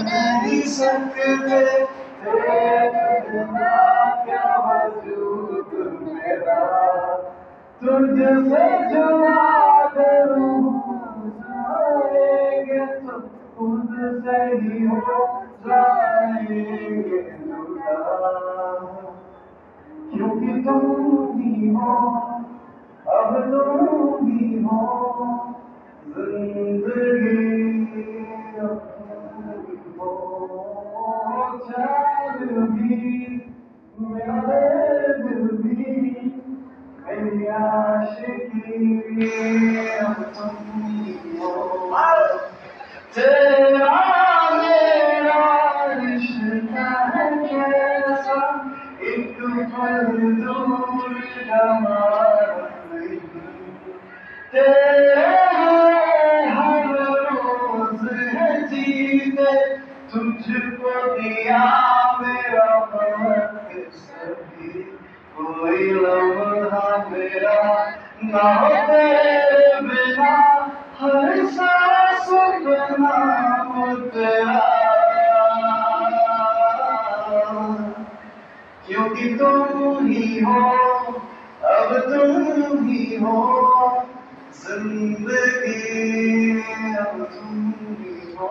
नहीं सकते तेरे बिना क्या वजूद मेरा तुझसे जुदा करूं जाएंगे तो खुद से ही हो जाएंगे जुदा क्योंकि तुम ही हो अब तुम ही हो जिंदगी अब तुम ही हो चैन भी मेरा दिल भी मेरी आशिकी अब तुम ही हो तेरा मेरा रिश्ता है कैसा एक पल दूर हमारा नहीं तेरे हर रोज है जीते तुझको दिया मेरा वक्त सभी कोई लम्हा मेरा ना हो तेरे बिना हर सांस बना हो तेरा क्योंकि तुम ही हो अब तुम ही हो जिंदगी अब तुम ही हो